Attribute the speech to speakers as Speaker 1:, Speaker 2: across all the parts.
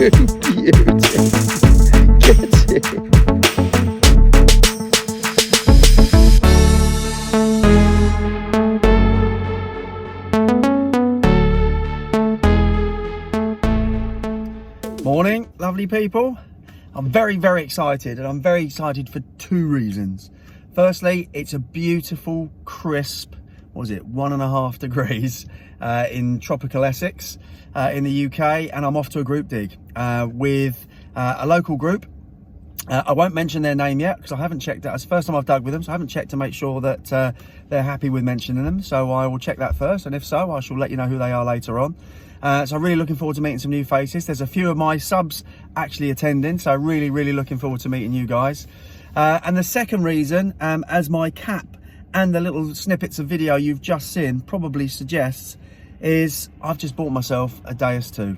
Speaker 1: Get it. Morning, lovely people. I'm very, very excited, and I'm very excited for two reasons. Firstly, it's a beautiful, crisp, what was it, 1.5 degrees in tropical Essex in the UK, and I'm off to a group dig with a local group. I won't mention their name yet because I haven't checked that. It's the first time I've dug with them, so I haven't checked to make sure that they're happy with mentioning them. So I will check that first, and if so, I shall let you know who they are later on. So I'm really looking forward to meeting some new faces. There's a few of my subs actually attending, so really, really looking forward to meeting you guys. And the second reason, as my cap and the little snippets of video you've just seen probably suggests, is I've just bought myself a Deus II.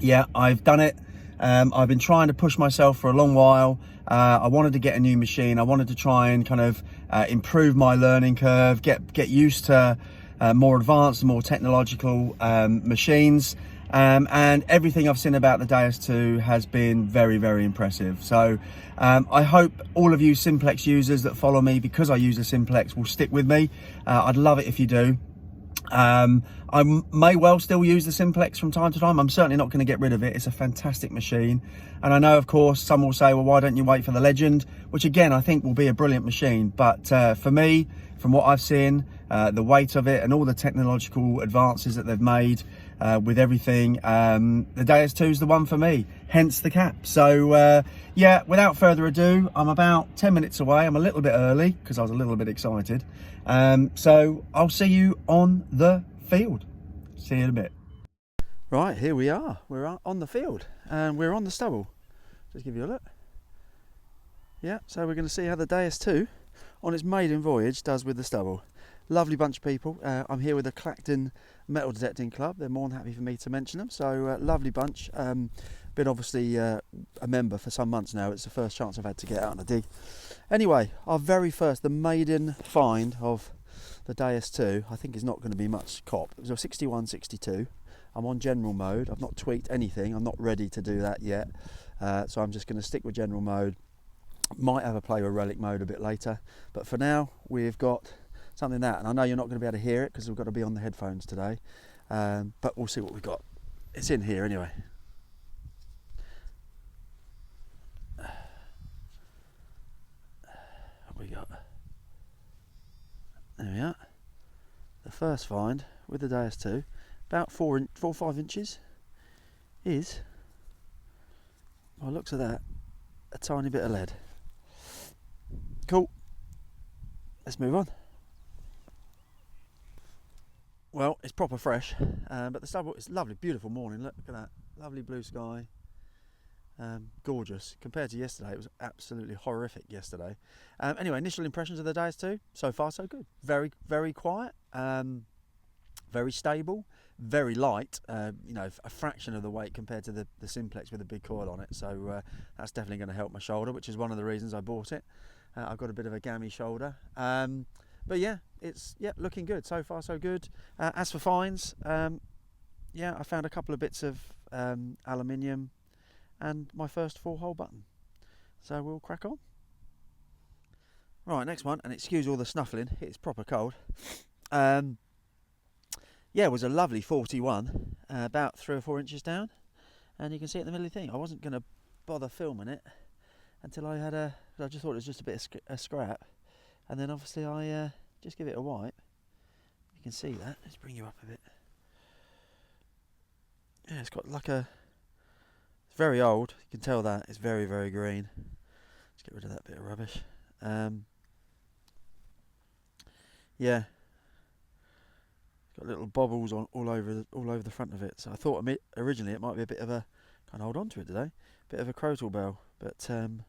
Speaker 1: Yeah, I've done it. I've been trying to push myself for a long while. I wanted to get a new machine. I wanted to try and kind of improve my learning curve, get used to more advanced and more technological machines, and everything I've seen about the Deus II has been very, very impressive. So I hope all of you Simplex users that follow me because I use a Simplex will stick with me. I'd love it if you do. I may well still use the Simplex from time to time. I'm certainly not going to get rid of it. It's a fantastic machine, and I know, of course, some will say, well, why don't you wait for the Legend, which again I think will be a brilliant machine. But for me, from what I've seen, the weight of it and all the technological advances that they've made with everything, the Deus II is the one for me, hence the cap. So yeah, without further ado, I'm about 10 minutes away. I'm a little bit early because I was a little bit excited. So I'll see you on the field. See you in a bit. Right, here we are. We're on the field and we're on the stubble. Just give you a look. Yeah, so we're going to see how the Deus II on its maiden voyage does with the stubble. Lovely bunch of people. I'm here with the Clacton Metal Detecting Club. They're more than happy for me to mention them. So lovely bunch. Been obviously a member for some months now. It's the first chance I've had to get out on a dig. Anyway, our very first, the maiden find of the Deus II, I think is not going to be much cop. It was a 6162. I'm on general mode. I've not tweaked anything. I'm not ready to do that yet. So I'm just going to stick with general mode. Might have a play with relic mode a bit later. But for now, we've got something that, and I know you're not going to be able to hear it because we've got to be on the headphones today. But we'll see what we've got. It's in here anyway. We got, there we are, the first find with the Deus II, about 4 or 5 inches, is, by the looks of that, a tiny bit of lead. Cool, let's move on. Well, it's proper fresh, but the stubble, it's lovely, beautiful morning. Look at that, lovely blue sky. Gorgeous. Compared to yesterday, it was absolutely horrific yesterday. Anyway, initial impressions of the Deus II, so far so good. Very, very quiet, very stable, very light, you know, a fraction of the weight compared to the Simplex with a big coil on it. So that's definitely going to help my shoulder, which is one of the reasons I bought it. I've got a bit of a gammy shoulder. But yeah, it's looking good. So far so good. As for finds, yeah, I found a couple of bits of aluminium and my first 4-hole button. So we'll crack on. Right, next one, and excuse all the snuffling, it's proper cold. Yeah, it was a lovely 41, about 3 or 4 inches down, and you can see it in the middle of the thing. I wasn't going to bother filming it until I just thought it was just a bit of a scrap, and then obviously I just give it a wipe. You can see that. Let's bring you up a bit. Yeah, it's got like a, it's very old, you can tell that, it's very, very green. Let's get rid of that bit of rubbish. Yeah, it's got little bobbles on all over the front of it. So I thought originally it might be a bit of a, can't hold on to it today, bit of a crotal bell, but don't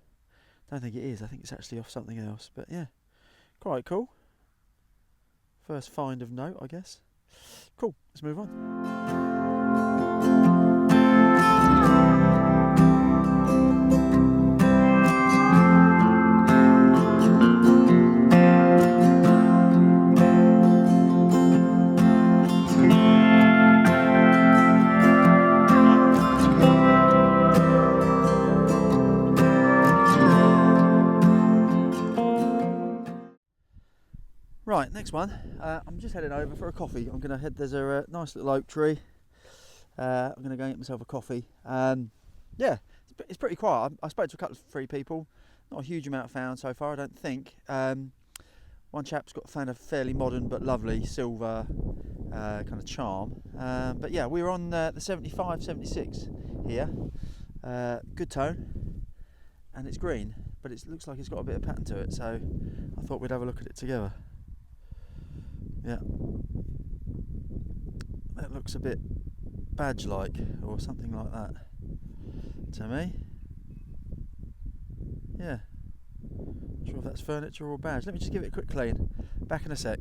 Speaker 1: think it is. I think it's actually off something else. But yeah, quite cool. First find of note, I guess. Cool, let's move on. next one, I'm just heading over for a coffee. I'm gonna head, there's a nice little oak tree. I'm gonna go and get myself a coffee. Yeah, it's pretty quiet. I spoke to a couple of three people, not a huge amount found so far, I don't think. One chap's found a fairly modern but lovely silver kind of charm. But yeah, we're on the 75, 76 here. Good tone, and it's green, but it looks like it's got a bit of pattern to it, so I thought we'd have a look at it together. Yeah, that looks a bit badge-like or something like that to me. Yeah, not sure if that's furniture or badge. Let me just give it a quick clean. Back in a sec.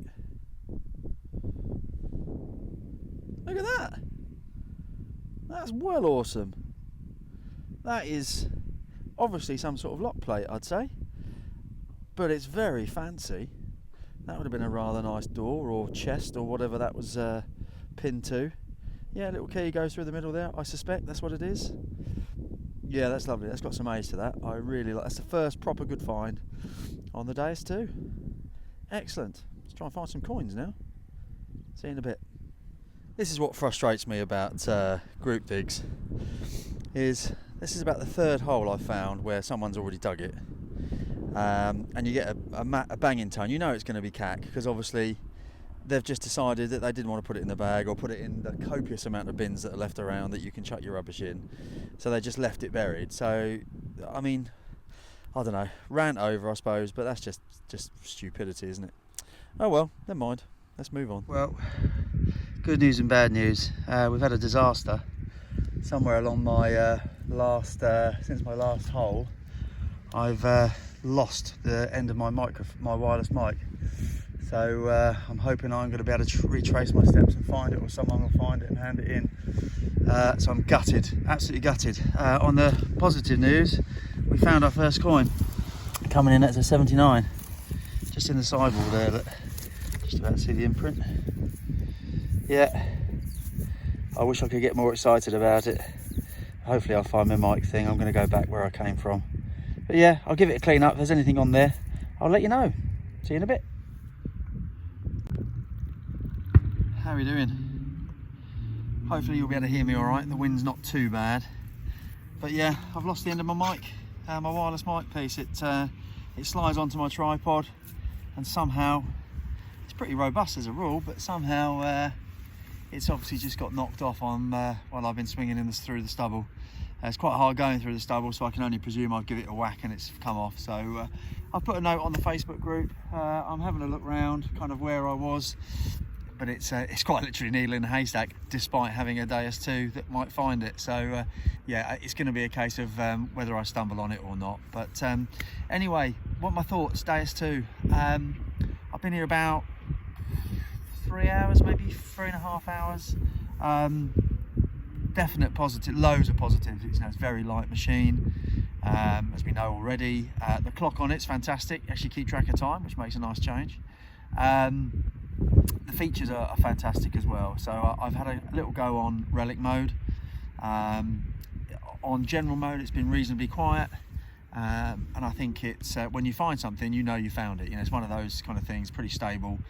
Speaker 1: Look at that. That's well awesome. That is obviously some sort of lock plate, I'd say, but it's very fancy. That would have been a rather nice door or chest or whatever that was pinned to. Yeah, a little key goes through the middle there. I suspect that's what it is. Yeah, that's lovely. That's got some age to that. I really like. That's the first proper good find on the Deus II. Excellent. Let's try and find some coins now. See you in a bit. This is what frustrates me about group digs. This is about the third hole I've found where someone's already dug it. And you get a banging tone. You know it's going to be cack, because obviously they've just decided that they didn't want to put it in the bag or put it in the copious amount of bins that are left around that you can chuck your rubbish in. So they just left it buried. So, I mean, I don't know, rant over, I suppose, but that's just stupidity, isn't it? Oh well, never mind. Let's move on. Well, good news and bad news. We've had a disaster somewhere along my since my last hole. I've lost the end of my wireless mic. So I'm hoping I'm going to be able to retrace my steps and find it, or someone will find it and hand it in. So I'm gutted, absolutely gutted. On the positive news, we found our first coin, coming in at a 79, just in the sidewall there. Look, just about to see the imprint. Yeah, I wish I could get more excited about it. Hopefully I'll find my mic thing. I'm going to go back where I came from. But yeah, I'll give it a clean up. If there's anything on there, I'll let you know. See you in a bit. How are we doing? Hopefully you'll be able to hear me all right. The wind's not too bad. But yeah, I've lost the end of my mic, my wireless mic piece. It slides onto my tripod, and somehow, it's pretty robust as a rule, but somehow it's obviously just got knocked off on while I've been swinging through the stubble. It's quite hard going through the stubble, so I can only presume I'd give it a whack and it's come off. So I've put a note on the Facebook group. I'm having a look round kind of where I was, but it's quite literally needle in a haystack, despite having a Deus II that might find it. So yeah, it's going to be a case of whether I stumble on it or not. But anyway, what are my thoughts? Deus II. I've been here about 3 hours, maybe 3.5 hours. Definite positive, loads of positives. It's a very light machine, as we know already. The clock on it's fantastic. Actually keep track of time, which makes a nice change. The features are fantastic as well. So I've had a little go on relic mode. On general mode, it's been reasonably quiet. And I think it's when you find something, you know you found it. It's one of those kind of things, pretty stable.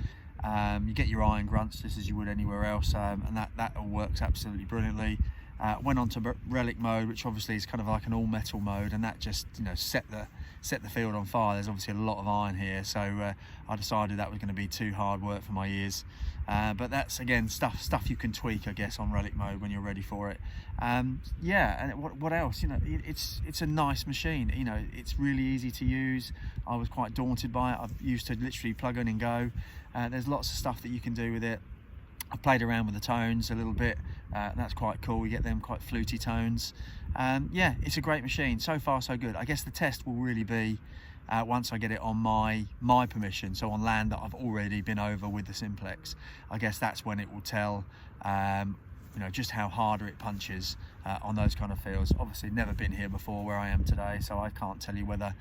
Speaker 1: You get your iron grunts just as you would anywhere else, and that all works absolutely brilliantly. Went on to relic mode, which obviously is kind of like an all metal mode, and that just set the field on fire. There's obviously a lot of iron here, so I decided that was going to be too hard work for my ears. But that's again stuff you can tweak, I guess, on relic mode when you're ready for it. Yeah, and what else? It's a nice machine. It's really easy to use. I was quite daunted by it. I've used to literally plug in and go. There's lots of stuff that you can do with it. I played around with the tones a little bit. That's quite cool. You get them quite fluty tones. Yeah, it's a great machine. So far, so good. I guess the test will really be once I get it on my permission, so on land that I've already been over with the Simplex. I guess that's when it will tell just how harder it punches on those kind of fields. Obviously never been here before where I am today, so I can't tell you whether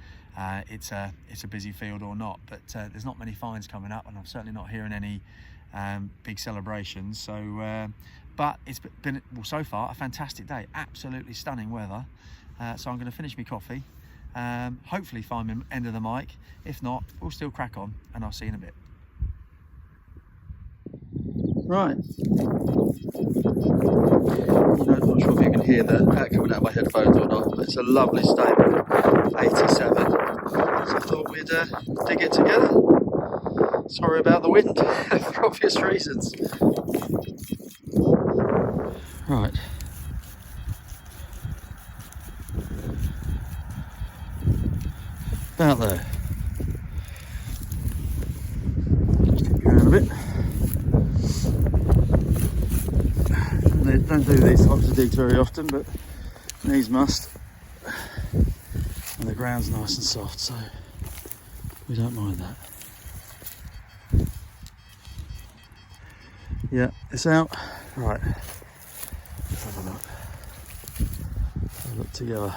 Speaker 1: it's a busy field or not, but there's not many finds coming up, and I'm certainly not hearing any big celebrations. So but it's been, well, so far a fantastic day. Absolutely stunning weather. So I'm going to finish my coffee, hopefully find my end of the mic. If not, we'll still crack on, and I'll see you in a bit. Right. I'm not sure if you can hear that coming out of my headphones or not, but it's a lovely stable, 87. So I thought we'd dig it together. Sorry about the wind, for obvious reasons. Right. About there. Just take it around a bit. They don't do these types of digs very often, but these must. And the ground's nice and soft, so we don't mind that. Yeah, it's out. Right. Let's have a look. Have a look together.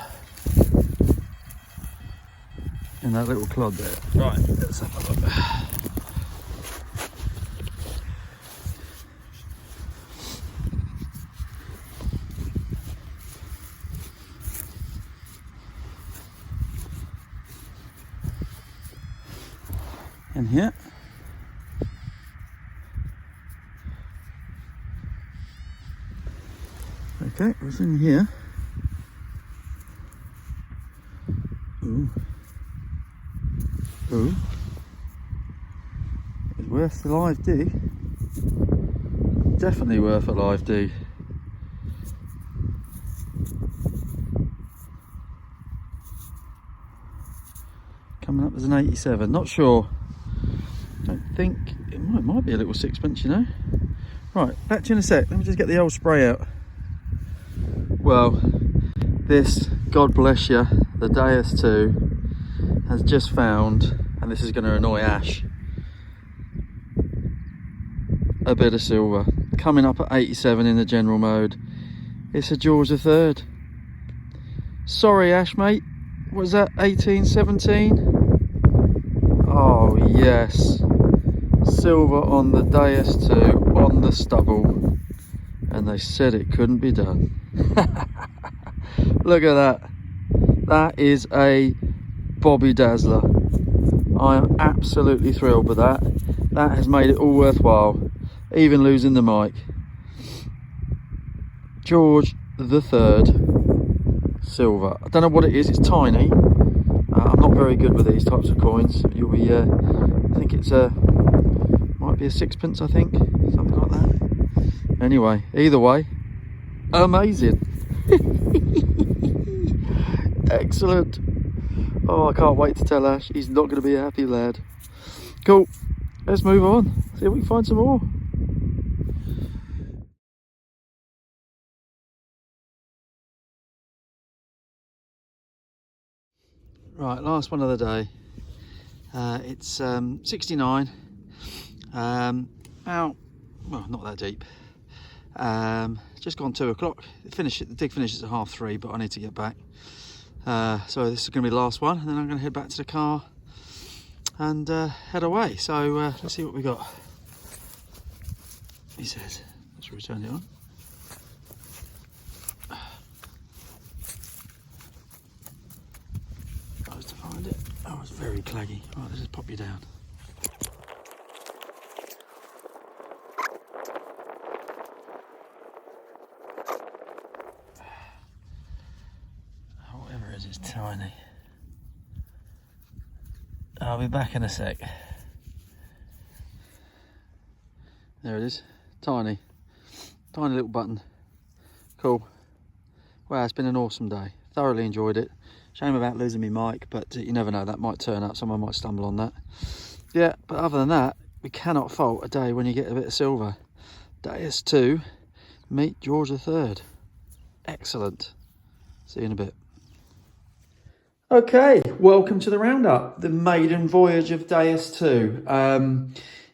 Speaker 1: In that little clod there. Right, let's have a look. In here. Okay, what's in here? Ooh. Ooh. It's worth the live dig. Definitely worth a live dig. Coming up as an 87, not sure. Don't think it might be a little sixpence, you know. Right, back to you in a sec. Let me just get the old spray out. Well, this, God bless you, the Deus II has just found, and this is going to annoy Ash, a bit of silver. Coming up at 87 in the general mode. It's a George III. Sorry, Ash, mate. Was that 1817? Oh, yes. Silver on the Deus II, on the stubble. And they said it couldn't be done. Look at that. That is a Bobby Dazzler. I am absolutely thrilled with that. That has made it all worthwhile, even losing the mic. George III silver. I don't know what it is. It's tiny. I'm not very good with these types of coins. You'll be. I think it's might be a sixpence. I think something like that. Anyway, either way, amazing. Excellent. Oh, I can't wait to tell Ash. He's not going to be a happy lad. Cool. Let's move on. See if we can find some more. Right, last one of the day. It's 69. Well, not that deep. Just gone 2 o'clock. The dig finishes at 3:30, but I need to get back. So this is going to be the last one, and then I'm going to head back to the car and head away. So let's see what we got. He says, let's return it on. I was to find it. Oh, it's very claggy. Right, let's just pop you down. Whatever it is, it's tiny. I'll be back in a sec. There it is. Tiny. Tiny little button. Cool. Wow, it's been an awesome day. Thoroughly enjoyed it. Shame about losing my mic, but you never know, that might turn up. Someone might stumble on that. Yeah, but other than that, we cannot fault a day when you get a bit of silver. Deus II, meet George III. Excellent. See you in a bit. Okay, welcome to the roundup, the maiden voyage of Deus II.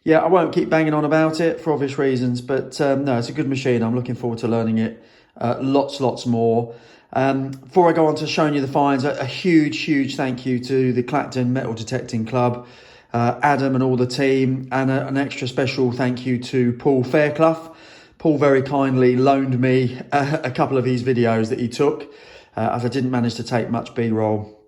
Speaker 1: Yeah, I won't keep banging on about it for obvious reasons, but no, it's a good machine. I'm looking forward to learning it lots more. Before I go on to showing you the finds, a huge thank you to the Clacton Metal Detecting Club, Adam and all the team, and an extra special thank you to Paul Fairclough. Paul very kindly loaned me a couple of his videos that he took, as I didn't manage to take much B-roll,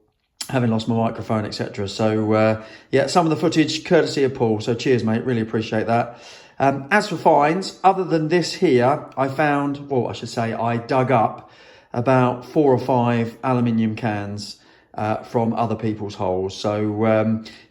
Speaker 1: having lost my microphone, etc. So yeah, some of the footage courtesy of Paul. So cheers, mate. Really appreciate that. As for finds, other than this here, I found, well, I should say I dug up about 4 or 5 aluminium cans from other people's holes. So,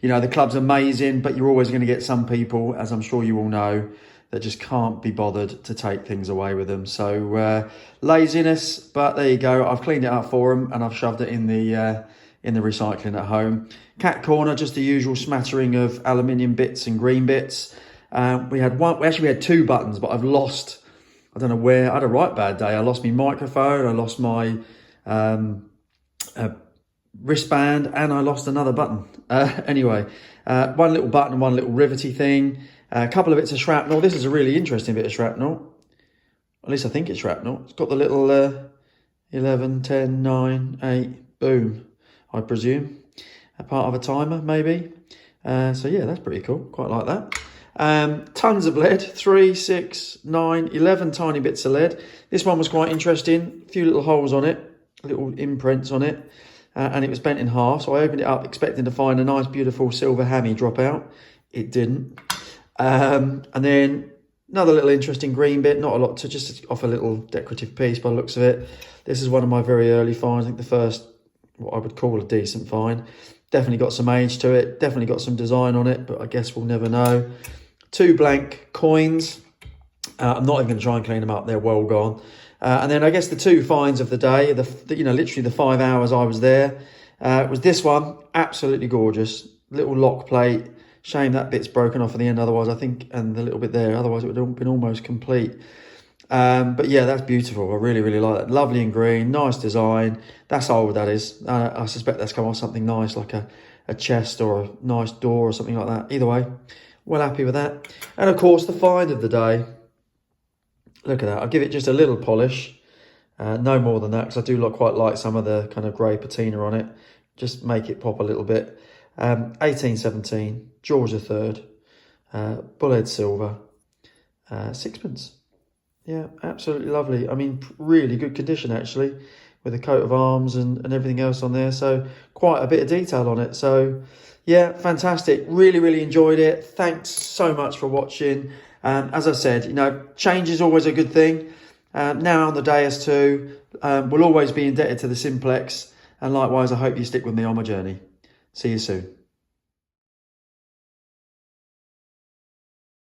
Speaker 1: you know, the club's amazing, but you're always going to get some people, as I'm sure you all know, that just can't be bothered to take things away with them. So laziness, but there you go. I've cleaned it up for them and I've shoved it in the recycling at home. Cat corner, just the usual smattering of aluminium bits and green bits. We actually had 2 buttons, but I've lost, I don't know where. I had a right bad day. I lost my microphone, I lost my wristband, and I lost another button. Anyway, one little button and one little rivety thing. A couple of bits of shrapnel. This is a really interesting bit of shrapnel. At least I think it's shrapnel. It's got the little 11, 10, 9, 8, boom, I presume. A part of a timer, maybe. So yeah, that's pretty cool. Quite like that. Tons of lead, 3, 6, 9, 11 tiny bits of lead. This one was quite interesting. A few little holes on it, little imprints on it, and it was bent in half. So I opened it up expecting to find a nice, beautiful silver hammy drop out. It didn't. And then another little interesting green bit, not a lot to, just off a little decorative piece by the looks of it. This is one of my very early finds. I think the first, what I would call a decent find. Definitely got some age to it, definitely got some design on it, but I guess we'll never know. 2 blank coins. I'm not even going to try and clean them up, they're well gone. And then I guess the 2 finds of the day, you know, literally the 5 hours I was there, was this one, absolutely gorgeous. Little lock plate, shame that bit's broken off at the end, otherwise I think, and the little bit there, otherwise it would have been almost complete. But yeah, that's beautiful. I really, really like that. Lovely and green, nice design. That's old, that is. I suspect that's come off something nice, like a chest or a nice door or something like that. Either way, well happy with that. And of course, the find of the day. Look at that. I'll give it just a little polish. No more than that, because I do quite like some of the kind of grey patina on it. Just make it pop a little bit. 1817, George III, bullhead silver, 6pence. Yeah, absolutely lovely. I mean, really good condition, actually, with a coat of arms and everything else on there. So quite a bit of detail on it. So yeah, fantastic. Really, really enjoyed it. Thanks so much for watching. As I said, you know, change is always a good thing. Now on the day as to, we'll always be indebted to the Simplex. And likewise, I hope you stick with me on my journey. See you soon.